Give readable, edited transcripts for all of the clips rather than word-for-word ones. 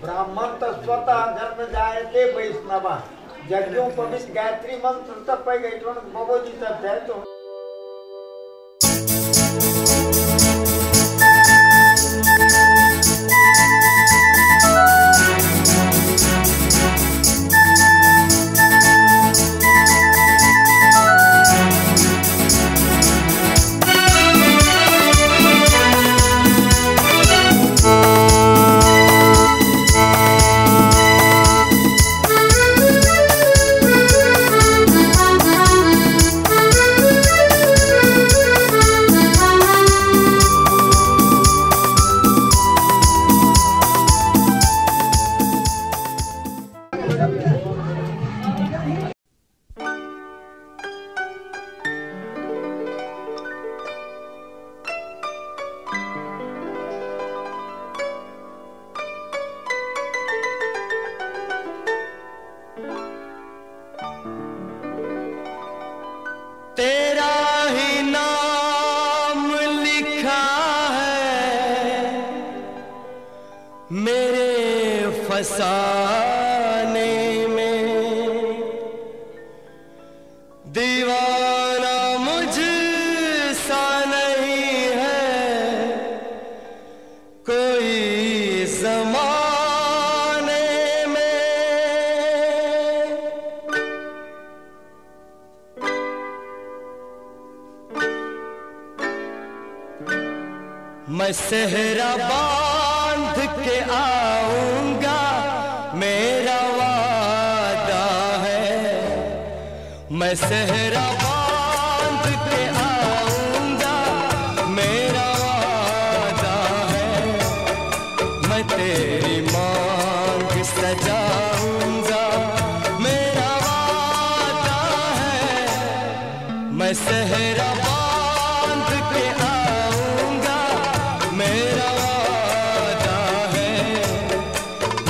ब्राह्मण तो स्वतः जन्म जाए थे वैष्णवा यज्ञों पवित्र गायत्री मंत्र तब पे गई बाबू जी तब है तो तेरा ही नाम लिखा है मेरे फसाने में, दीवाना मुझसा नहीं है कोई ज़माने में। मैं सेहरा बांध के आऊंगा मेरा वादा है, मैं सेहरा बांध के आऊंगा मेरा वादा है, मैं तेरी मांग सजाऊंगा मेरा वादा है, मैं सेहरा बांध के आऊंगा मेरा वादा है,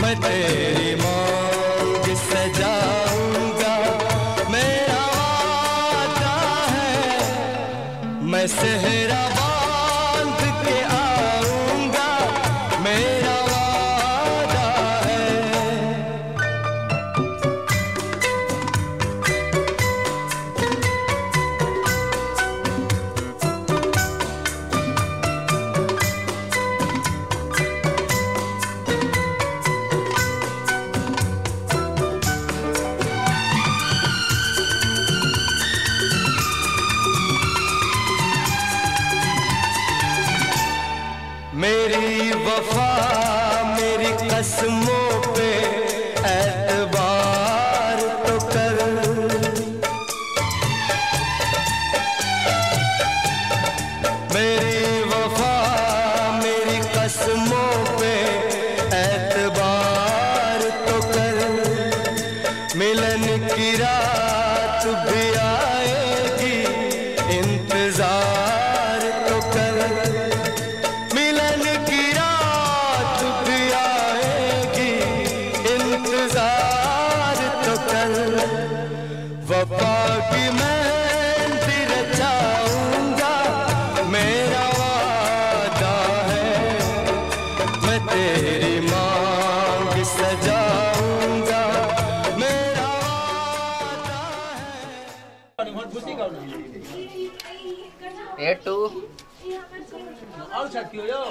मैं तेरी मांग सजाऊंगा मेरा वादा है, मैं सेहरा बांध के आऊंगा मेरा वादा है। मेरी वफा मेरी कसमों पे एतबार तो कर, मेरी वफा मेरी कसमों पे एतबार तो कर, मिलन की रात भी आएगी इंतजार तो कर, मिलन की रात भी आएगी इंतजार तो कर, वफा की मेहंदी रचाऊंगा मेरा वादा है, मैं तेरी मांग सजाऊंगा मेरा वादा है। ए टू और छटकी हो यो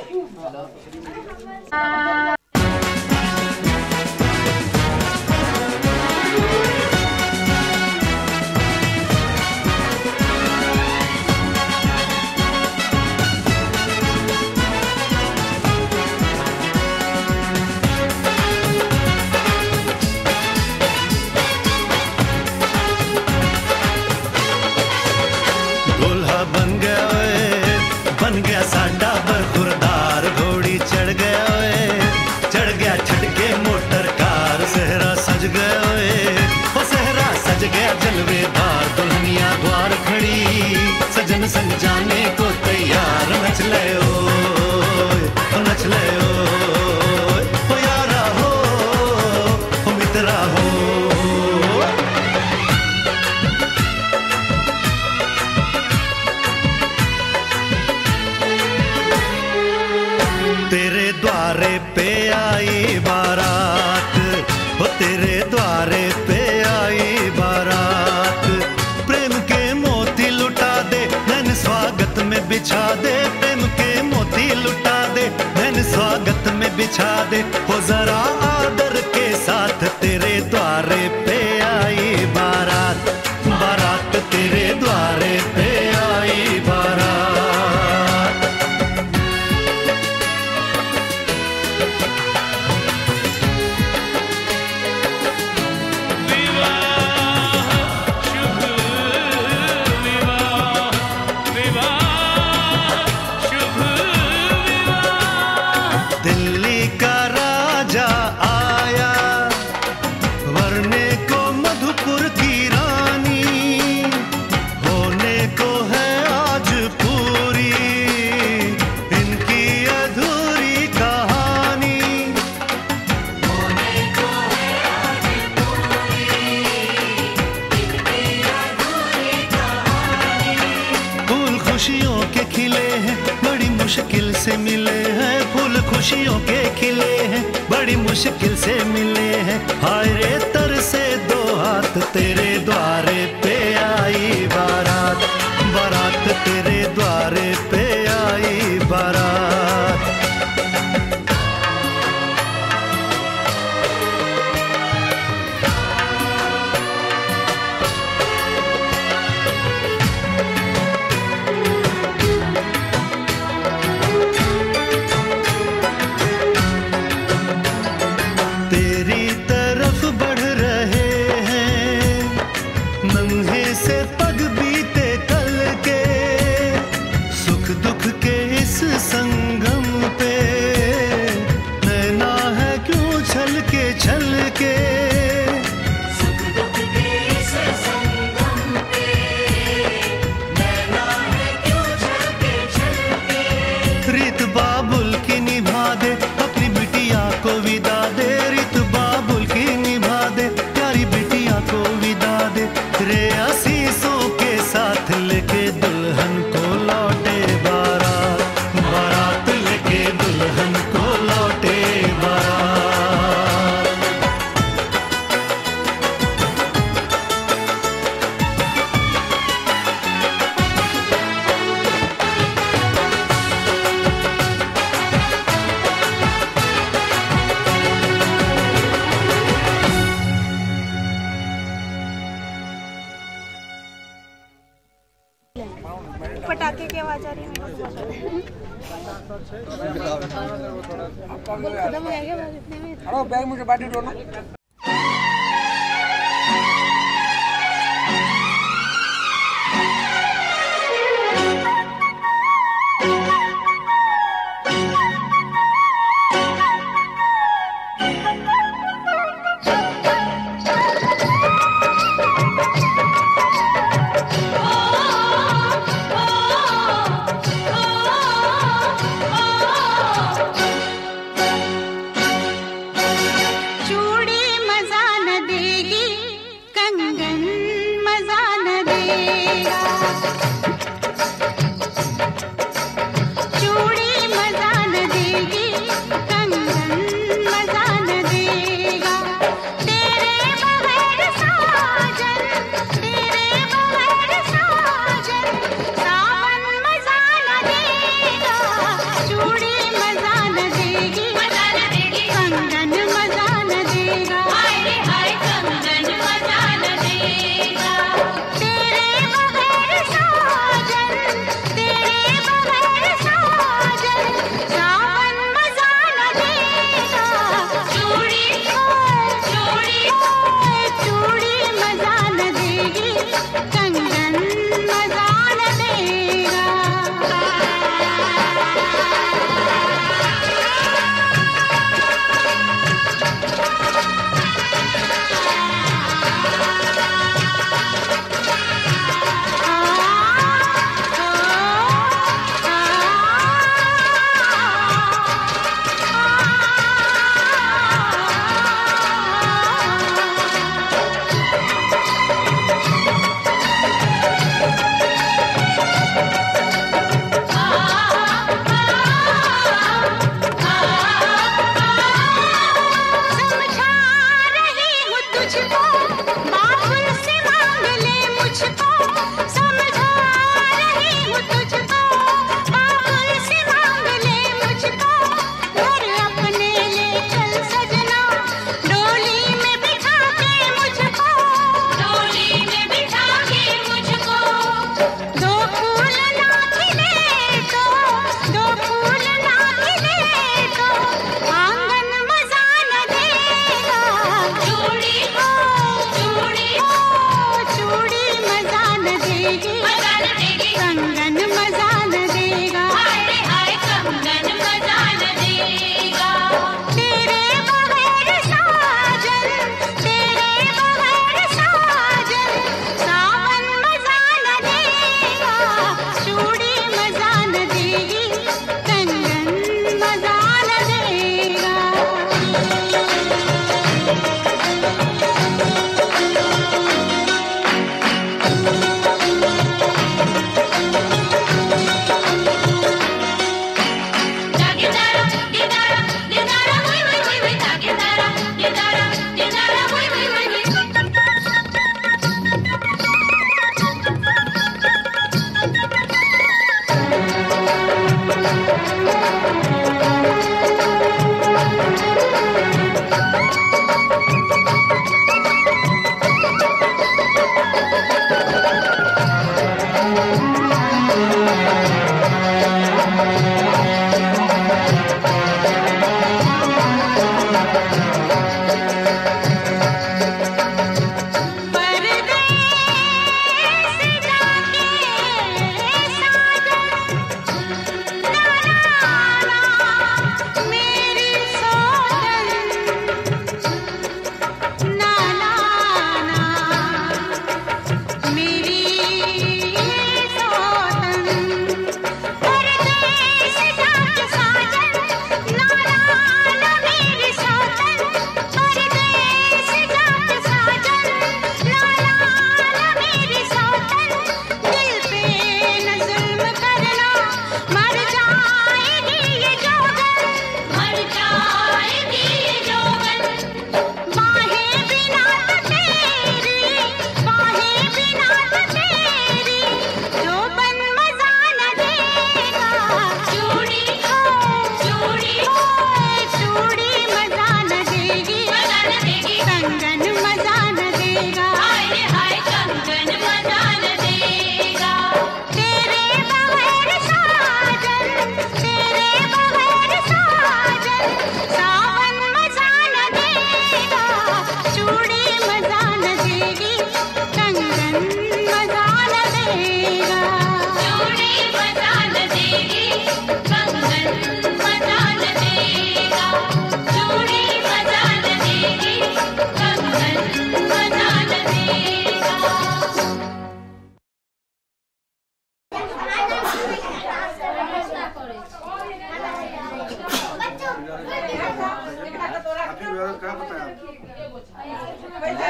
दूल्हा बन गया साडा बरखुरदार, घोड़ी चढ़ गया ओए, चढ़ गया छटके मोटर कार, सेहरा सज गया ओए, ओ सेहरा सज गया जलवेदार, दुल्हनिया द्वार खड़ी सजन संग जाने को तैयार, नच ले ओए नच ले ओए, ओ यारा हो ओ मित्रा हो। तेरे द्वारे पे आई बारात, वो तेरे द्वारे पे आई बारात। प्रेम के मोती लुटा दे, नैन स्वागत में बिछा दे। प्रेम के मोती लुटा दे, नैन स्वागत में बिछा दे। हो जरा आदर के साथ तेरे द्वारे पे आई बारात, बारात तेरे द्वारे पे आई बारात। दिल्ली का राजा आया, वरने को मधुपुर की रानी। होने को है आज पूरी इनकी अधूरी कहानी। होने को है आज पूरी इनकी अधूरी कहानी। फूल खुशियों के खिले हैं, बड़ी मुश्किल से मिले हैं। फूल खुशियों के खिले हैं, बड़ी मुश्किल से मिले हैं। हाय रे तर से दो हाथ, तेरे द्वारे पे आई बारात, बारात तेरे द्वारे पे आई बारात। तेरी तरफ बढ़ रहे हैं नन्हे से पग बीते कल के। सुख दुख के इस संगम पे नैना है क्यों छलके छलके। सुख दुख के इस संगम पे नैना है क्यों छलके छलके। रीत बाबुल की निभा दे, अपनी बिटिया को विदा दे। रीत बाबुल की निभा दे, प्यारी बिटिया को विदा दे। रे आशीषों के साथ लेके दुल्हन को लौटे बारात, बारात लेके दुल्हन को लौटे बारात। पटाखे की आवाज आ रही है मेरे को। खत्म हो गया आवाज इतने में। बैग मुझे बाटी दो ना। चूड़ी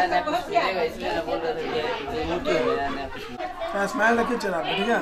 नया नया कुछ मिलेगा इसलिए ना बोल रहे थे कि मोटी हो गया नया कुछ। स्माइल रखिए चला ठीक है।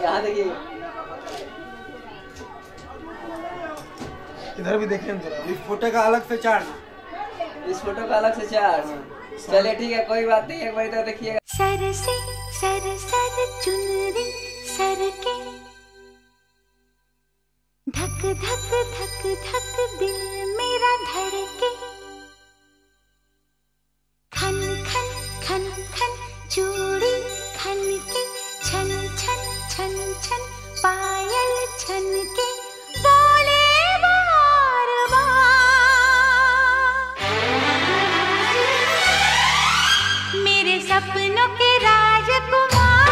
यहाँ देखिए, इधर भी देखें जरा। इस फोटो का अलग से चार्ज, इस फोटो का अलग से चार्ज। चलिए ठीक है, कोई बात नहीं, एक बार इधर देखिएगा। सर से सर सर चुनरी सर के, धक धक धक धक दिल मेरा धड़के, खन खन खन खन चूड़ी खन के, छन छन छन छन पायल छन के, बोले बार बार मेरे सपनों के राजकुमार,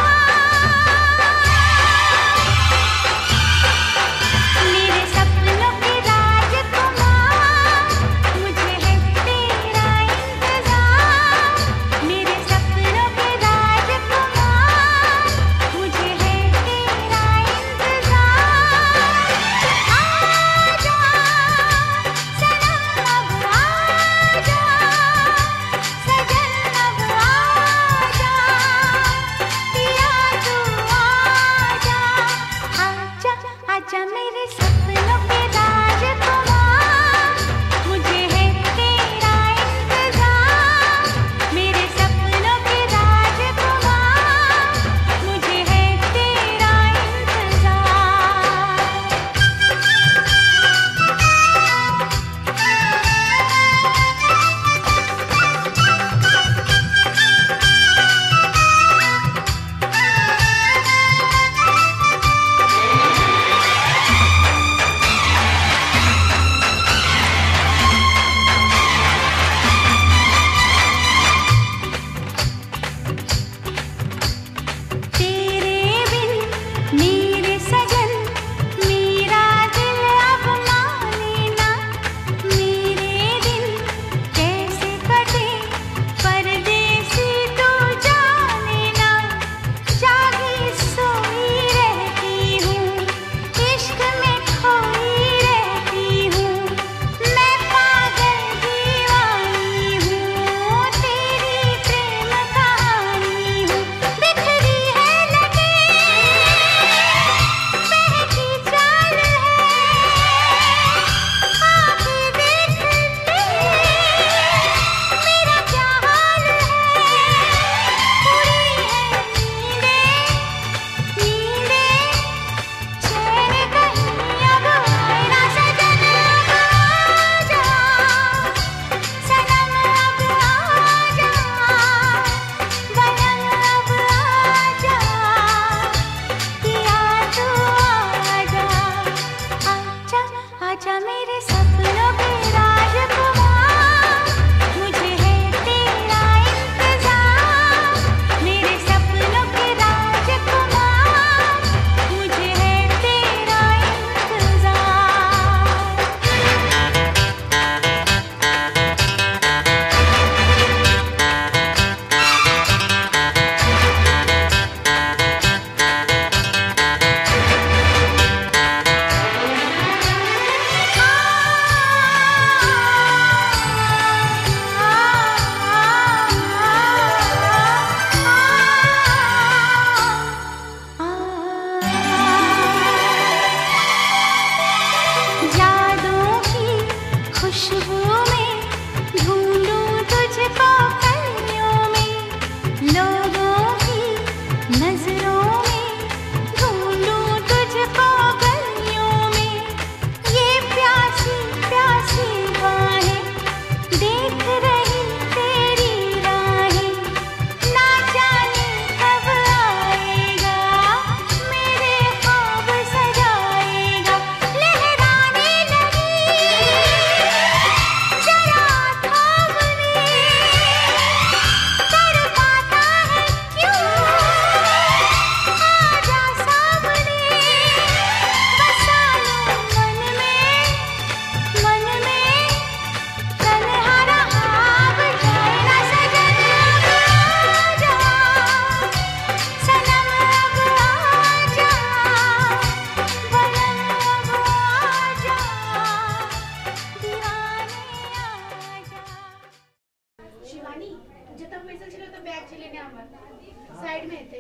साइड में थे,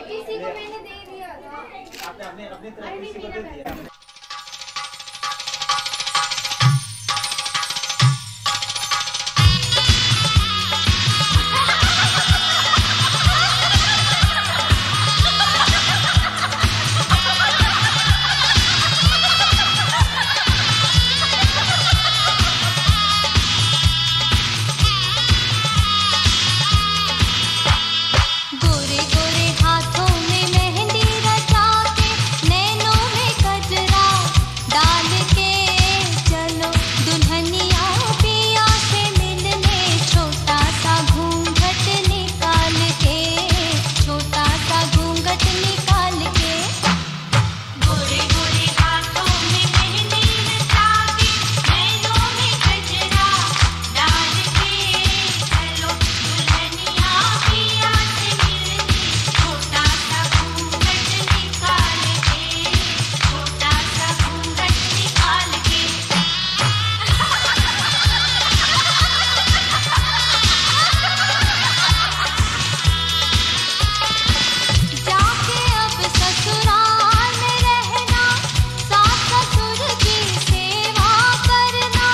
किसी को मैंने दे दिया था। आपने अपनी तरफ किसी को दे दिया। गोरे गोरे हाथों में मेहंदी रचा के, नैनों में गजरा डाल के, चलो दुल्हनिया पिया से मिलने, छोटा सा घूंघट निकाल के, छोटा सा घूंघट निकाल के। गोरे गोरे हाथों में मेहंदी रचा के, नैनों में गजरा डाल के, चलो दुल्हनिया पिया से मिलने, छोटा सा घूंघट निकाल के, छोटा सा घूंघट निकाल के। जाके अब ससुराल में रहना, सास ससुर की सेवा करना,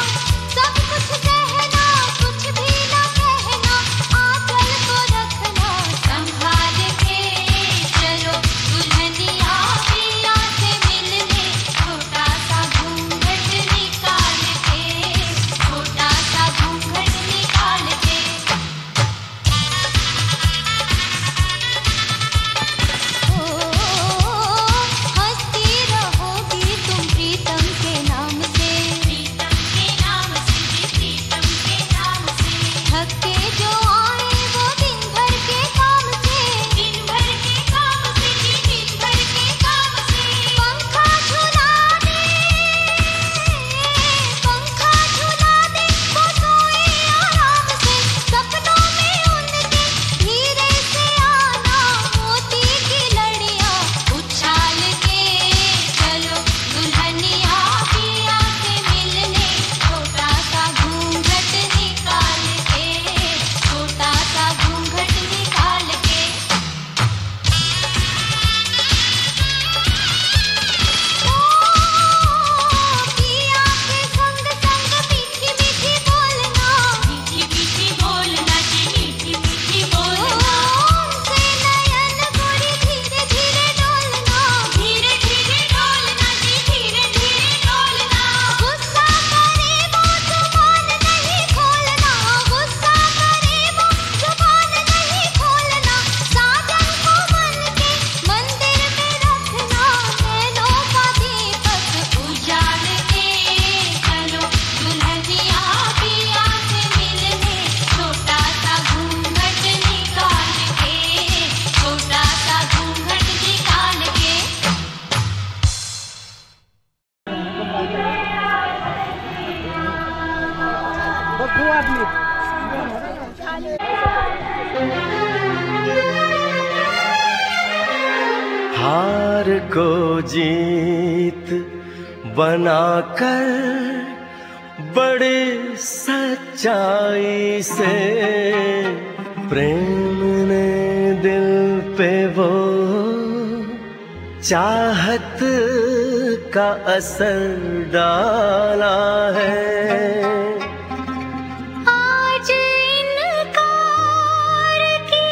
सब कुछ कहना, कुछ भी न कहना, आंचल को रखना संभाल के, चलो दुल्हनिया पिया से मिलने, छोटा सा घूंघट निकाल के, छोटा सा घूंघट निकाल के। हंसती रहोगी तुम प्रीतम के नाम से, प्रीतम के नाम से, प्रीतम के नाम से। थक के जो आए वो दिन भर के काम से, दिन भर के काम से, दिन भर के काम से। पंखा झुला दे, पंखा झुला दे, वो सोए आराम से, सपनों में उनके धीरे से आना, मोती की लड़ियां उछाल के, चलो दुल्हनिया पिया से मिलने, छोटा सा घूंघट निकाल के, छोटा सा घूंघट निकाल के। पिया के संग संग मीठी मीठी बोलना, मीठी मीठी बोलना जी, मीठी मीठी बोलना। उनसे नयन गोरी धीरे धीरे डोलना, धीरे धीरे डोलना जी, धीरे धीरे डोलना। गुस्सा करे वो जुबान नहीं खोलना, गुस्सा करे वो जुबान नहीं खोलना। साजन को मन के मंदिर में रखना, नैनों का दीपक उजाल के, चलो दुल्हनिया पिया से मिलने, छोटा सा घूंघट निकाल के, छोटा सा घूंघट निकाल के। हार को जीत बनाकर बड़े सच्चाई से प्रेम ने दिल पे वो चाहत का असर डाला है। आज इनकार की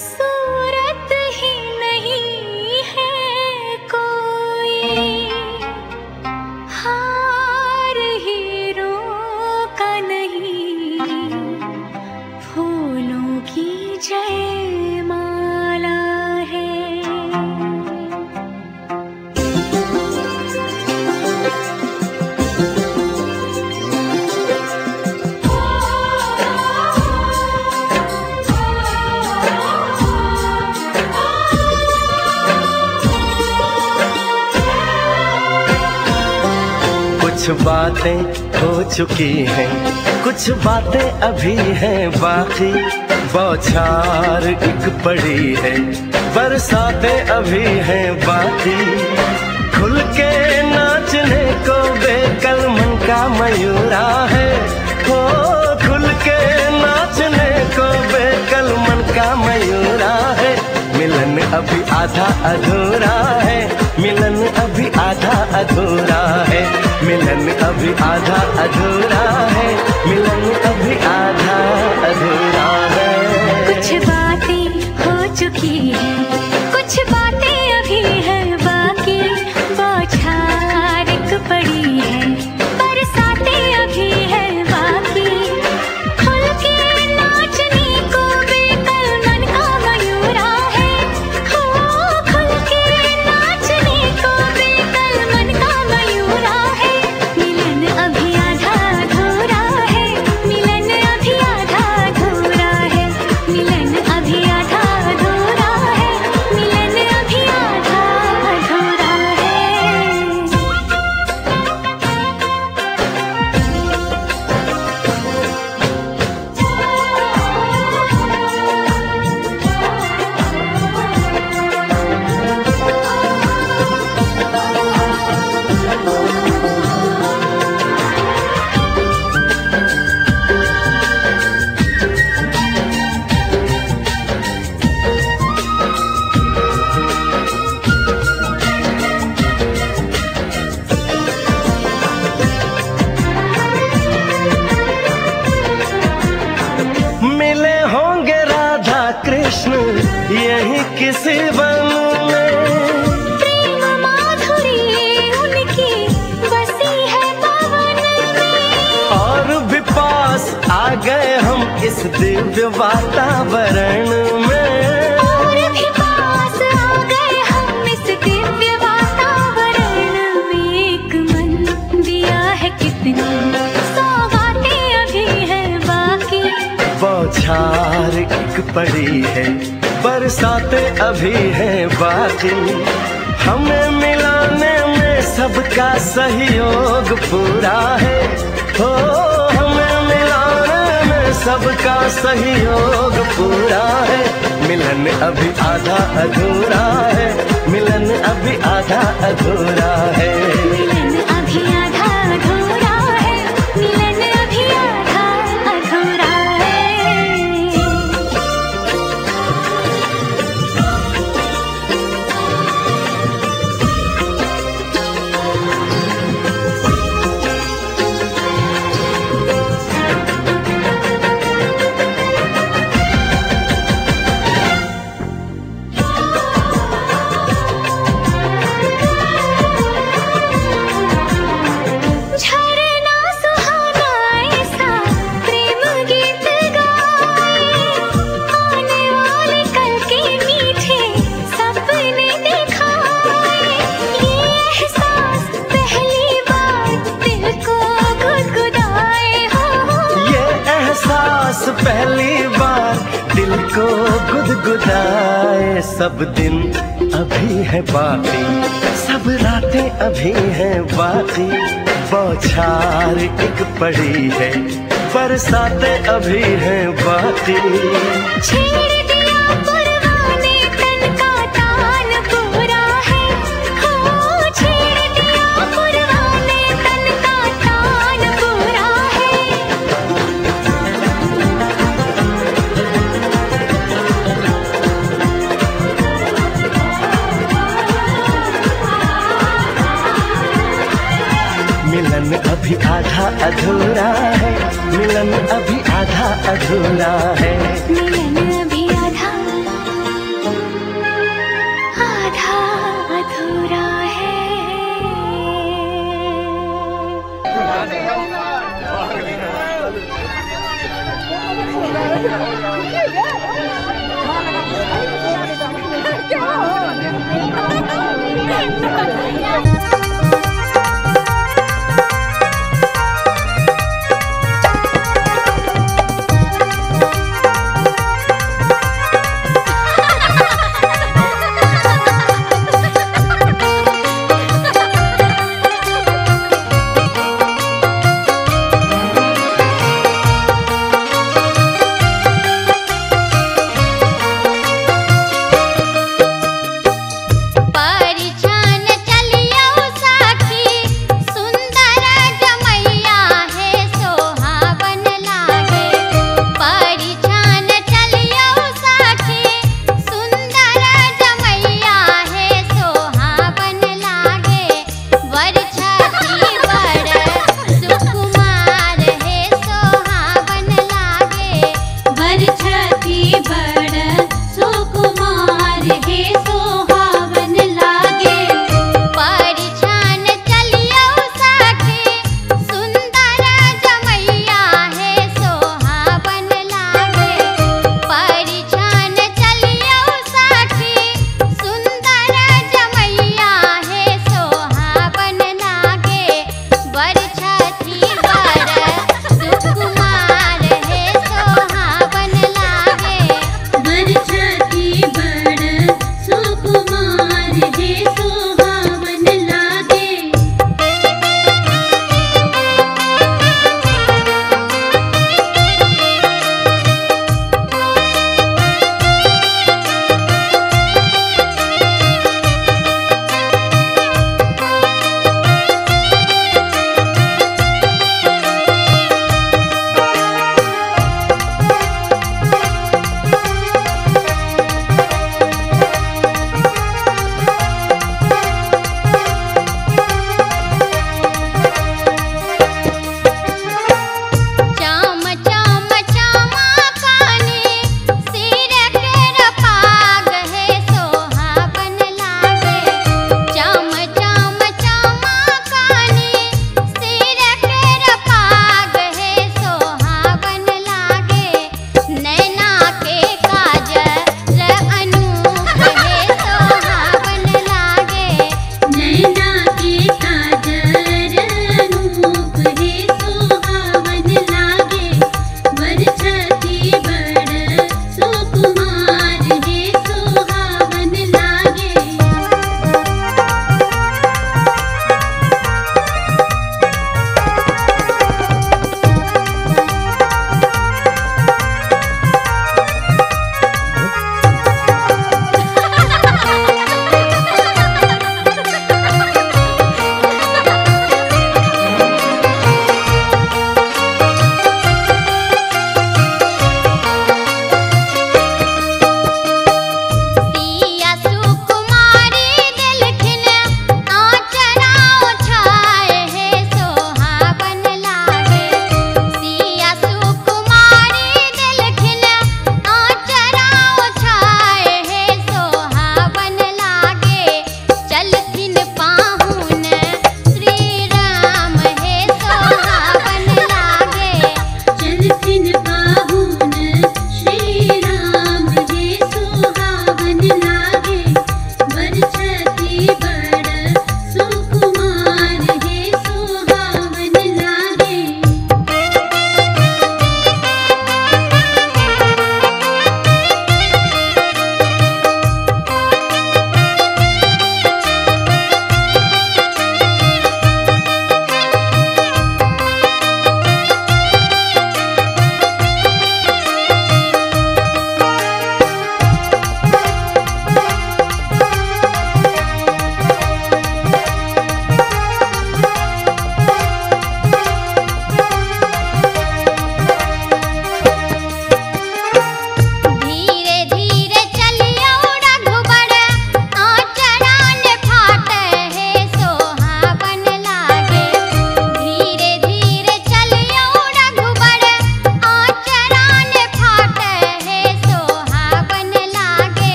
सूरत ही नहीं है कोई, हार हीरों का नहीं, फूलों की जयमाला है। कुछ बातें हो चुकी हैं, कुछ बातें अभी हैं बाकी, बौछार एक पड़ी है, बरसातें अभी हैं बाकी। खुल के नाचने को बेकल मन का मयूरा है, हो खुल के नाचने को बेकल मन का अभी आधा अधूरा है, मिलन अभी आधा अधूरा है, मिलन अभी आधा अधूरा है, मिलन अभी आधा अधूरा है। कुछ बातें हो चुकी है, कुछ बातें अभी है बाकी, बौछार एक पड़ी है, बरसातें अभी है बाकी, खुल के नाचने को बेकल मन का मयूरा है, हो खुल के नाचने को बेकल मन का मयूरा है, मिलन अभी आधा अधूरा है, मिलन अभी आधा अधूरा है, मिलन अभी आधा अधूरा है, मिलन अभी आधा अधूरा है। मिले होंगे राधा कृष्ण यही किसी वन में, प्रेम माधुरी उनकी बसी है पवन में, और भी पास आ गए हम इस दिव्य वातावरण में। और भी पास आ गए हम इस दिव्य वातावरण में, एक मन दिया है कितनी सौगातें अभी है बाकी, बौछार एक पड़ी है, बरसातें अभी है बाकी, हमें मिलाने में सबका सहयोग पूरा है, हो हमें मिलाने में सबका सहयोग पूरा है, मिलन अभी आधा अधूरा है, मिलन अभी आधा अधूरा है। मिलन अभी आधा अधूरा है, मिलन अभी आधा अधूरा है। झरना सुहाना ऐसा प्रेम गीत गाए, आने वाले कल के मीठे सपने दिखाए, ये एहसास पहली बार दिल को गुदगुदाए हो, ये एहसास पहली बार दिल को गुदगुदाए, सब दिन अभी है बाकी, सब रातें अभी हैं बाकी, बौछार एक पड़ी है, बरसातें अभी हैं बाकी। छेड़ दिया परवाने तन का तान पूरा है, हो छेड़ दिया परवाने तन का तान पूरा है। मिलन अभी आधा अधूरा है, मिलन अभी आधा अधूरा है। मिलन अभी आधा आधा अधूरा है।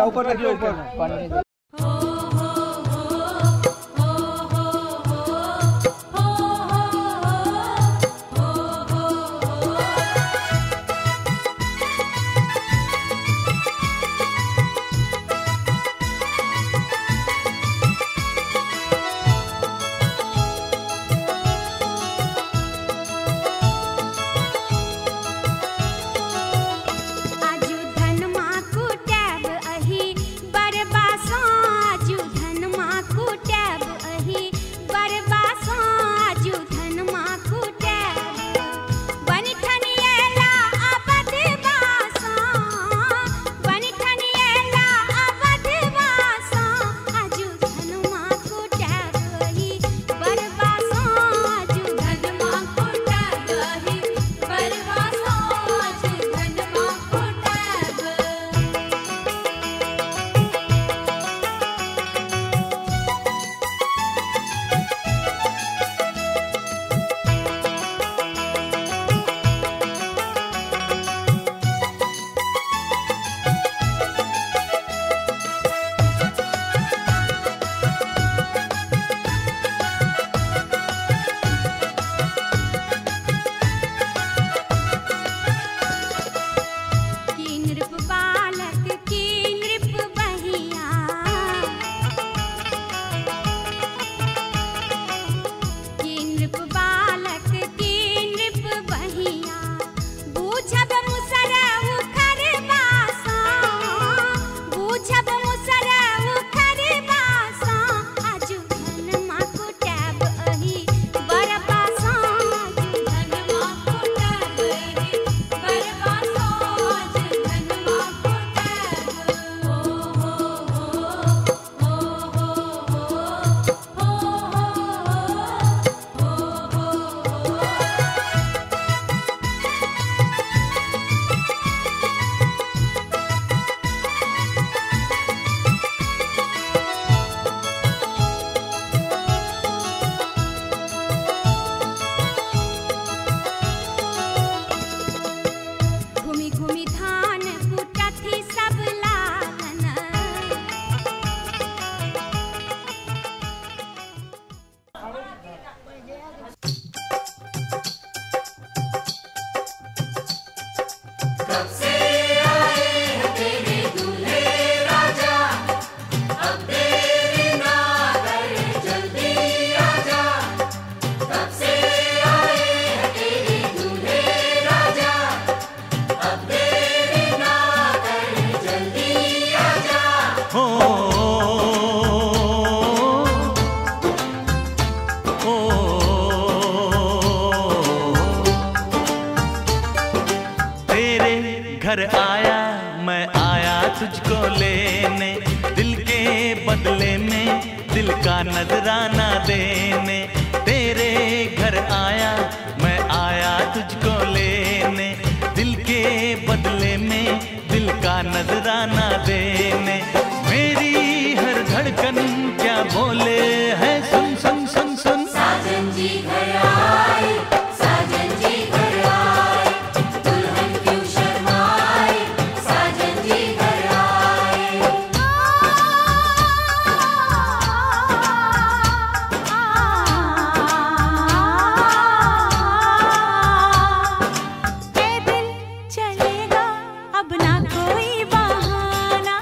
भैया ऊपर रखिए ऊपर। पंडित जी। आजू धन माँ कुटैब अही बरबासा, आजू धन माँ कुटैब अही बरबासा, आजू धन माँ कुटैब बनि ठनियला अवध वासा, बनि ठनियला अवध वासा, आजू धन माँ कुटैब अही बरबासा, आजू धन माँ कुटैब अही बरबासा, आजू धन माँ कुटैब। की नृप बालक की नृप बहिया, की नृप बालक की नृप बहिया, बूझब मुसर उखर बासा, बूझब मुसर उखर बासा, आजू धन माँ कुटैब अही बरबासा, आजू धन माँ कुटैब अही बरबासा, आजू धन माँ कुटैब। घूमी घूमी धान कुटथी सब लागन, हो ओ तेरे घर आया मैं आया तुझको लेने, दिल के बदले में दिल का नजराना देने। तेरे घर आया मैं आया तुझको लेने, दिल के बदले में दिल का नजराना देने। मेरी हर धड़कन क्या बोले है, सुन सुन सुन सुन। साजन जी घर आए, साजन जी घर आए, दुल्हन क्यों शर्माए, साजन जी घर आए। ए दिल चलेगा अब ना कोई बहाना,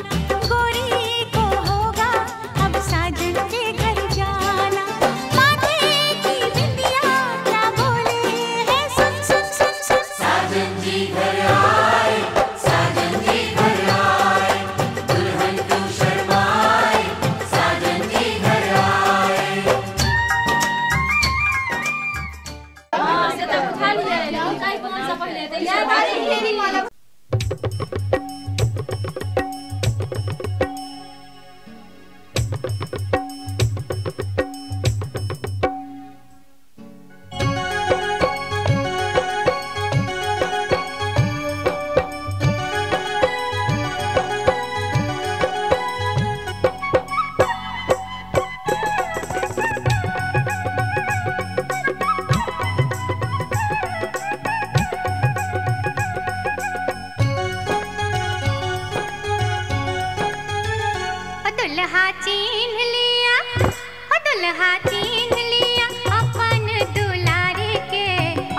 दुल्हा चीन लिया, ओ दुल्हा चीन लिया अपन दुलारे के,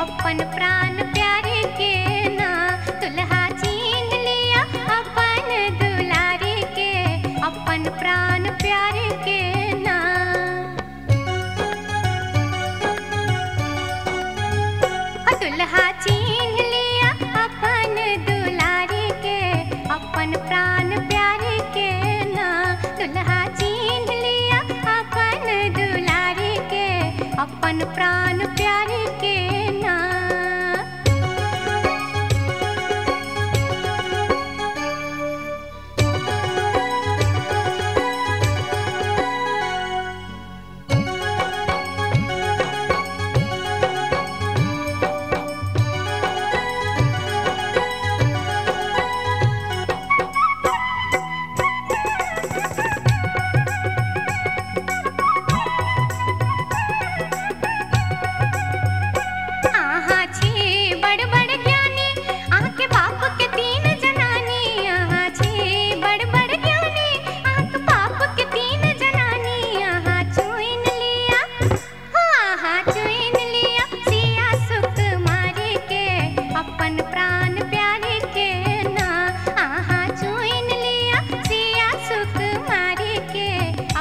अपन प्राण प्यारे के ना। दुल्हा चीन लिया अपन दुलारे के, अपन प्राण प्यारे के ना। ओ दुल्हा चीन लिया अपन दुलारे के, अपन प्राण प्यारे के ना। दुल्हा चीन लिया अपन दुलारे के, अपन प्राण प्यारे के ना। आहा छे बड़ बड़ ज्ञानी, आके बाप के तीन जनानी। आहा छे बड़ बड़ ज्ञानी, आके बाप के तीन जनानी। आहा चुइन लिया, आहा चुइन लिया सिया सुकुमारी के, अपन प्राण प्यारे के ना। आहा चुइन लिया सिया सुकुमारी के,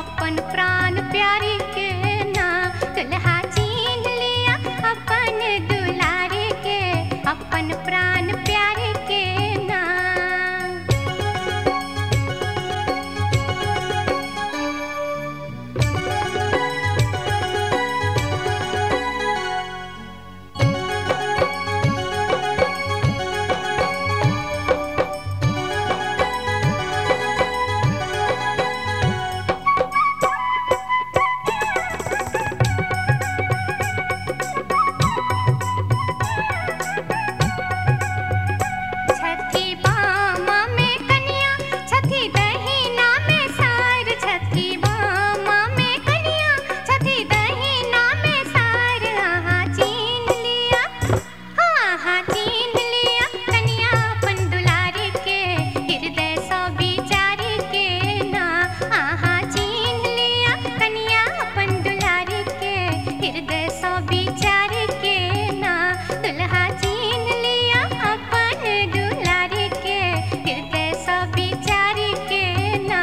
अपन प्राण प्यारे के ना। दुल्हा चीन लिया अपन दुलारे के, अपन प्राण प्यारे के ना। छठी बामा में कन्या, छठी दहीना में सार। छठी बामा में कन्या, छठी दहीना में सार। आहा चीन लिया, आहा चीन लिया कन्या अपन दुलारे के, हृदय सौ विचारे के ना। आहा चीन लिया कन्या अपन दुलारे के, हृदय सौ विचारे के ना। दुल्हा चीन लिया अपन दुलारे के, हृदय सौ विचारे के ना।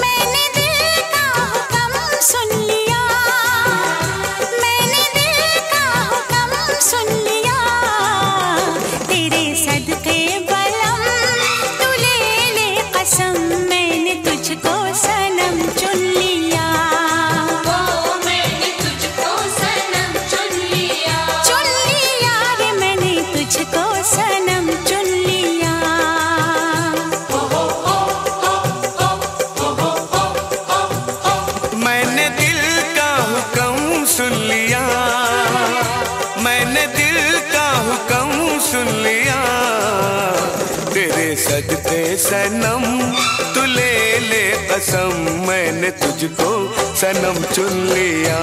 मैंने दिल का हुक्म सुन लिया, मैंने दिल का हुक्म सुन लिया। तेरे सदके बलम तू ले ले कसम, मैंने तुझको सनम चुन लिया। मैंने तुझको सनम चुन लिया, चुन लिया रे मैंने तुझको सनम चुन लिया। मैंने दिल का हुक्म सुन लिया, मैंने दिल का हुक्म सुन लिया। तेरे सदके सनम तू ले ले कसम, मैंने तुझको सनम चुन लिया।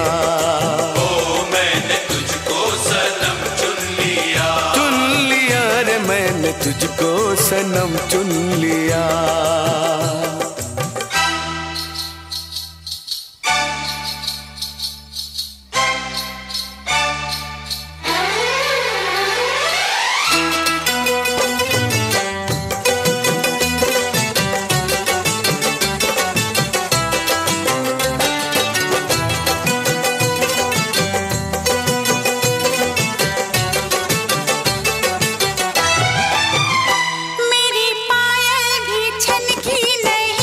मैंने तुझको सनम चुन लिया, चुन लिया रे मैंने मैंने तुझको सनम चुन लिया। मेरी पायल भी छनकी नहीं।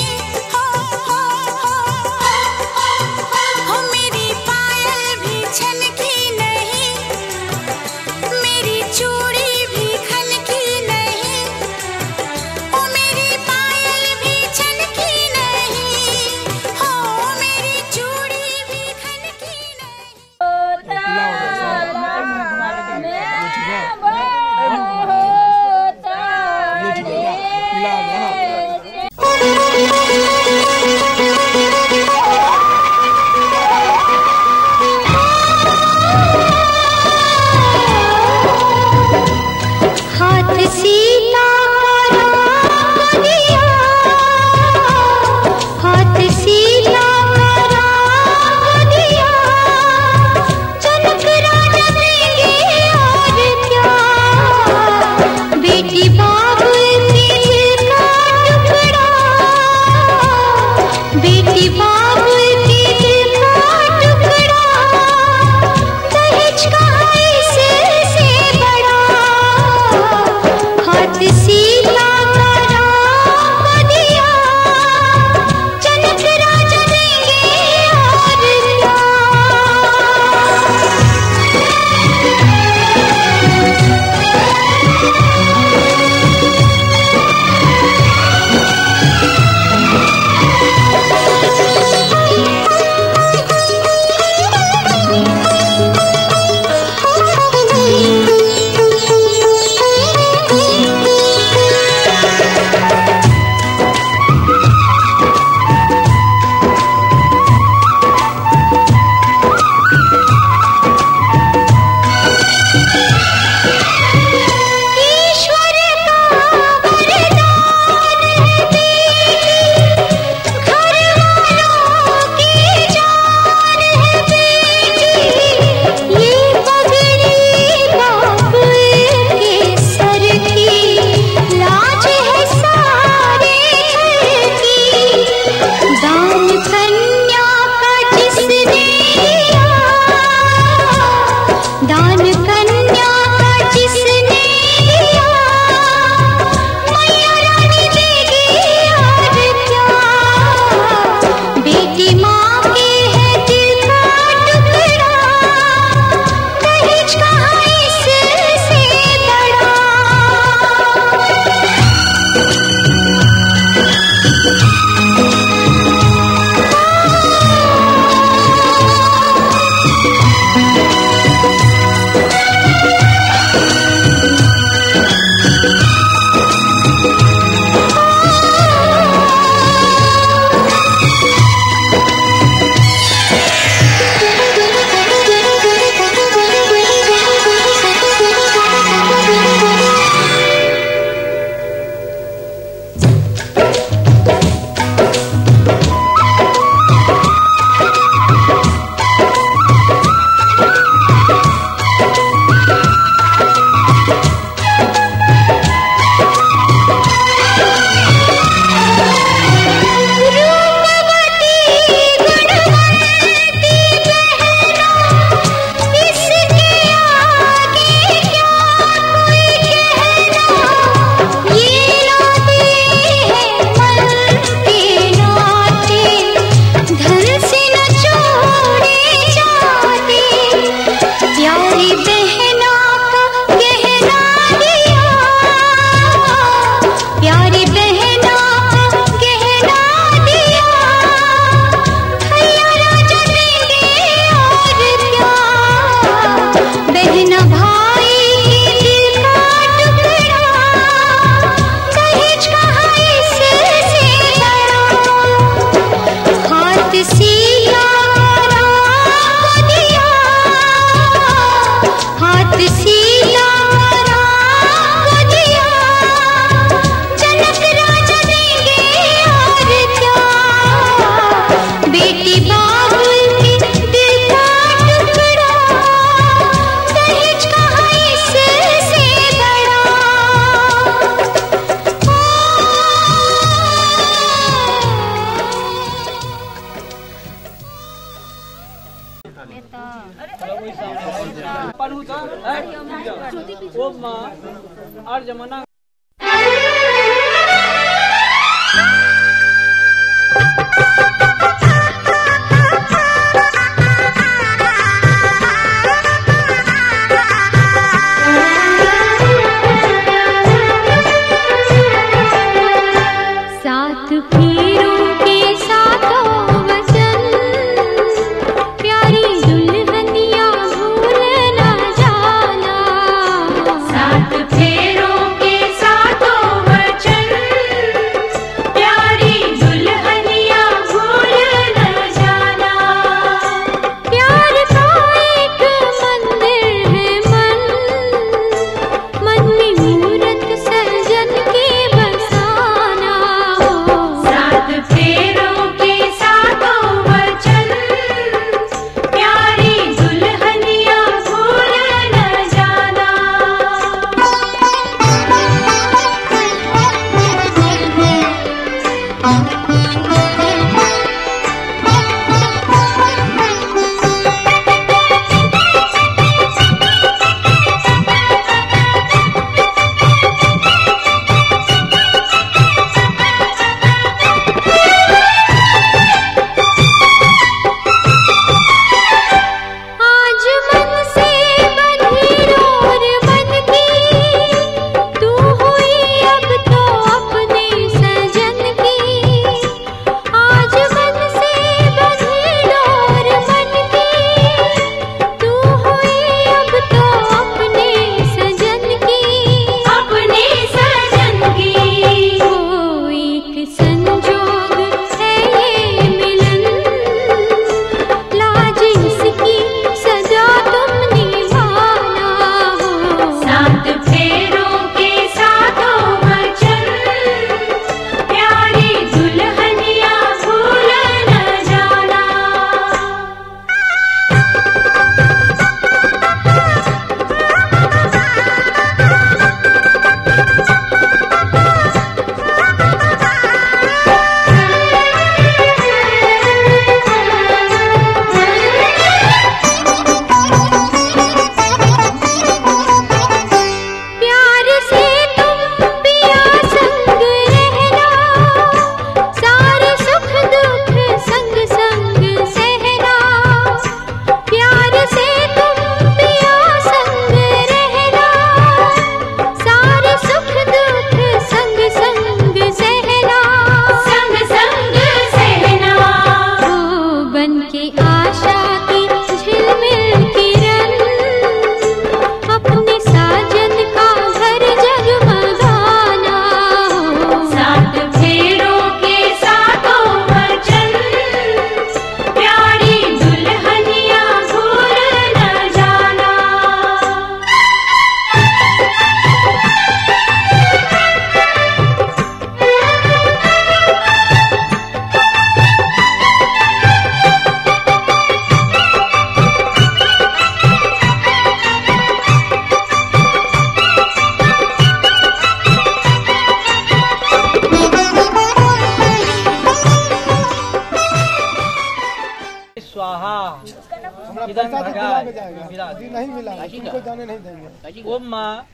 इधर पैसा तो भगा दिला के जाएगा। मिला जी नहीं मिला, तुमको जाने नहीं देंगे। वो माँ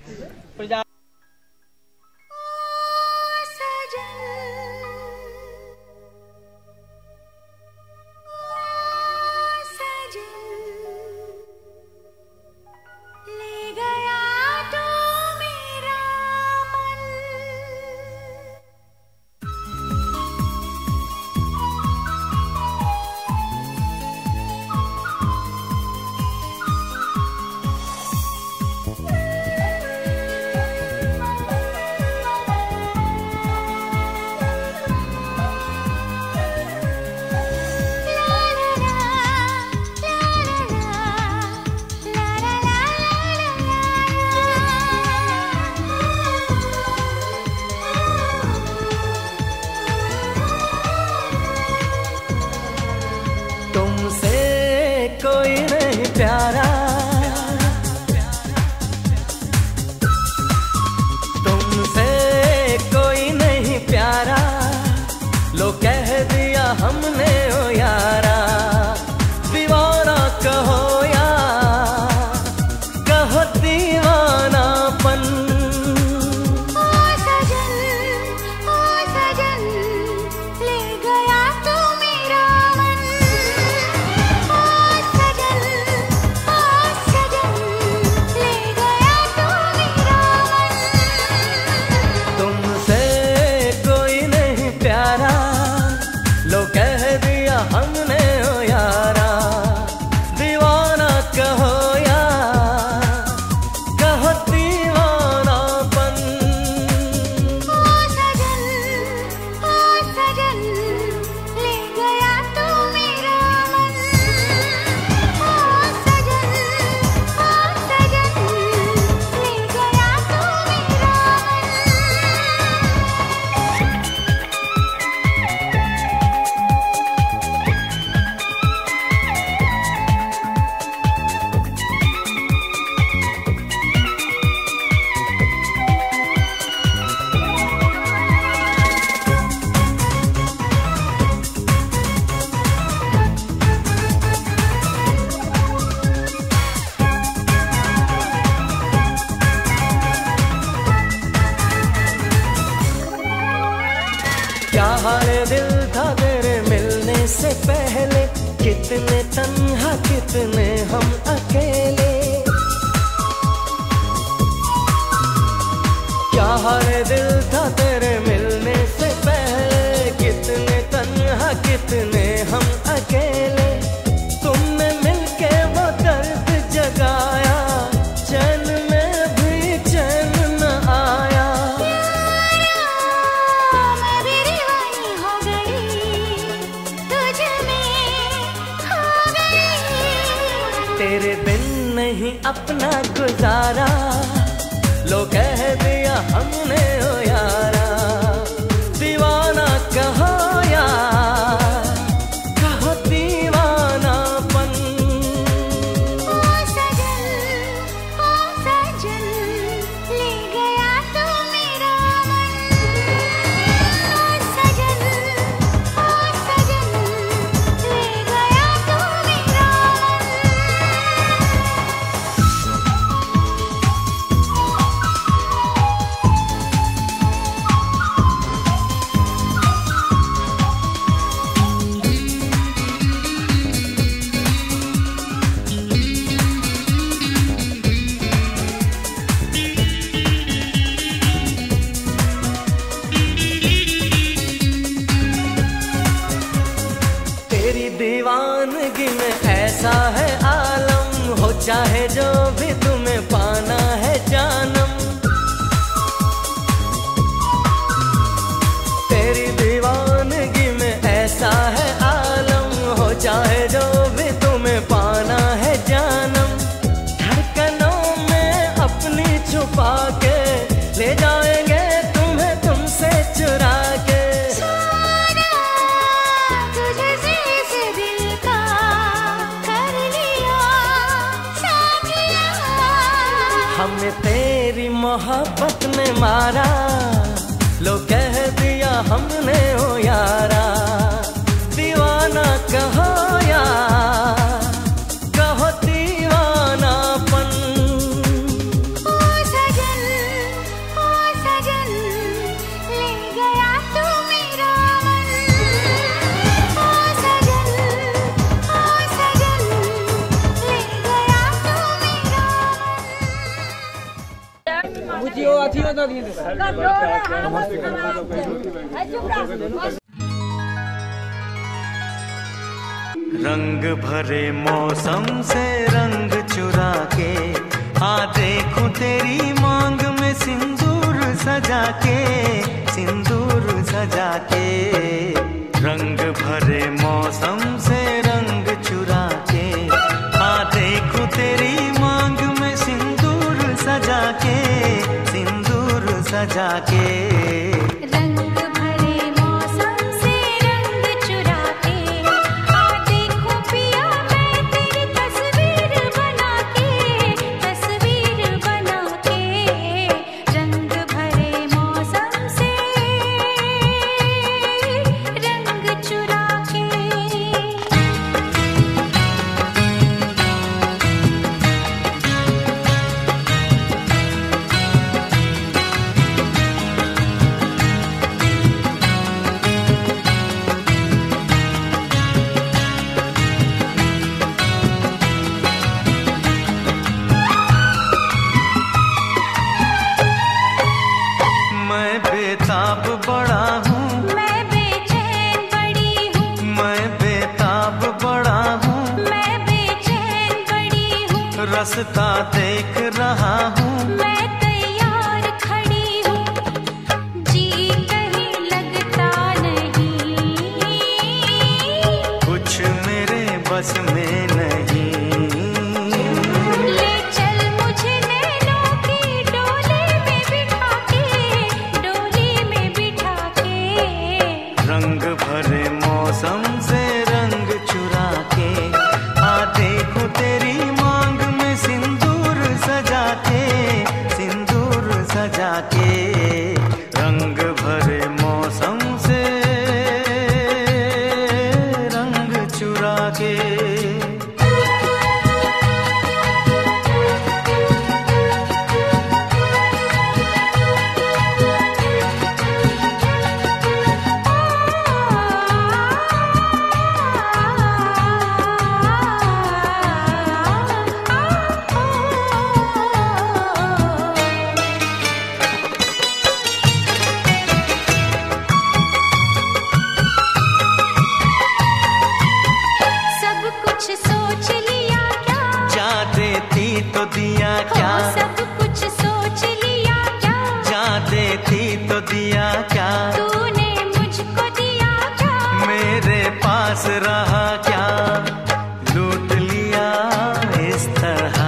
प्रजा प्यारा, तुमसे कोई नहीं प्यारा, लो कह दिया हमने ओ यारा। दीवाना कहो या कहो दीवानापन, ओ सजन ले गया तू मेरा मन। ओ सजन ले गया तू मेरा मन। तुमसे कोई नहीं प्यारा, लो कह दिया हमने ओ यारा। दीवाना कहो या कहो दीवानापन, ओ सजन ले गया तू मेरा मन। ओ सजन ले गया तू मेरा क्या हाल दिल था तेरे मिलने से पहले, कितने तन्हा कितने हम अकेले। क्या हाल दिल था तेरे मिलने से पहले, कितने तन्हा कितने हम अकेले। तुमने मिलके वो दर्द जगाया, चैन में भी चैन न आया। मैं भी दीवानी हो गई, तुझ में खो गई। तेरे बिन नहीं अपना गुजारा, लो कह दिया हमने ओ यारा। दीवाना कहो या कहो दीवानापन, ओ सजन ले गया तू मेरा मन। ओ सजन ले गया तू मेरा तेरी दीवानगी में ऐसा है आलम, हो चाहे जो भी तुम्हें पाना है जानम। तेरी दीवानगी में ऐसा है आलम, हो चाहे जो भी तुम्हें पाना है जानम। धड़कनों में अपनी छुपा के ले जाएंगे तुम्हें तुमसे चुरा के। तुझे से इस दिल का कर लिया साथिया। हमने तेरी मोहब्बत में मारा, लो कह दिया हमने ओ यारा। दीवाना कहो या कहो रंग भरे मौसम से रंग चुरा के आ देखूं तेरी मांग में सिंदूर सजा के, सिंदूर सजा के। रंग भरे मौसम से रंग चुरा के आ देखूं तेरी मांग में सिंदूर सजा के, सिंदूर सजा के। रास्ता देख रहा हूँ, मैं तैयार खड़ी हूँ, जी कहीं लगता नहीं, कुछ मेरे बस में नहीं। ले चल मुझे नैनों की डोली में बिठा के, डोली में बिठा के। रंग भरे मौसम से रंग चुरा के आ देखूं तेरी मांग में सिंदूर सजा के, सिंदूर सजा के। रंग भरे मौसम से रंग चुरा के। तो दिया क्या, सब कुछ सोच लिया क्या, जा देती तो दिया क्या, तूने मुझको दिया क्या, मेरे पास रहा क्या, लूट लिया इस तरह।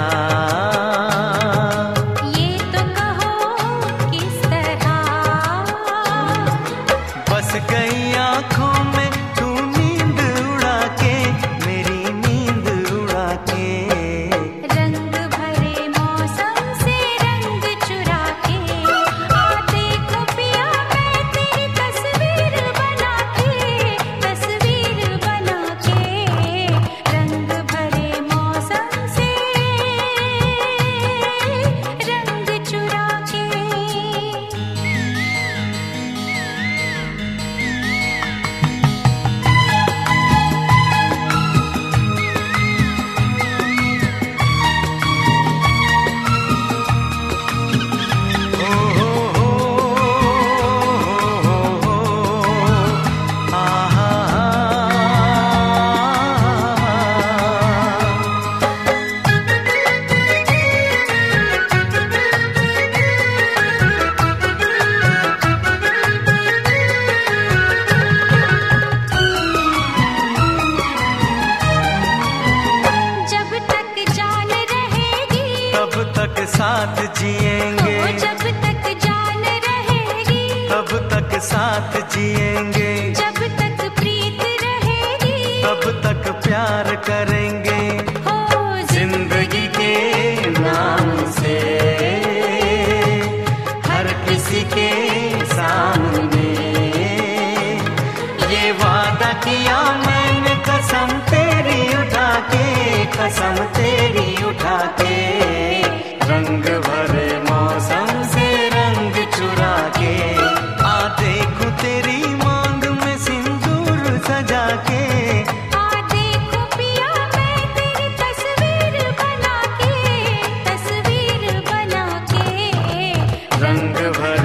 ये तो कहो किस तरह, बस गई आँखों में तू नींद उड़ा के, मेरी नींद उड़ा के। साथ जिएंगे, जब तक जान रहेगी, तब तक साथ जिएंगे, जब तक प्रीत रहेगी, तब तक प्यार करेंगे। जिंदगी के नाम से हर किसी के सामने ये वादा किया मैंने, कसम तेरी उठा के, कसम तेरी उठा के। रंग भरे मौसम से रंग चुरा के आ देखूं तेरी मांग में सिंदूर सजा के, आ देखूं पिया मैं तेरी तस्वीर बना के, तस्वीर बना के। रंग भरे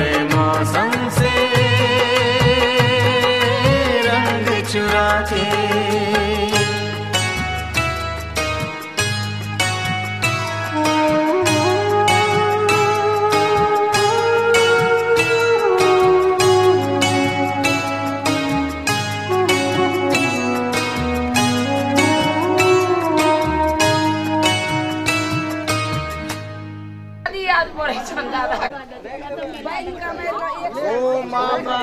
याद पड़े छन दादा। ओ मामा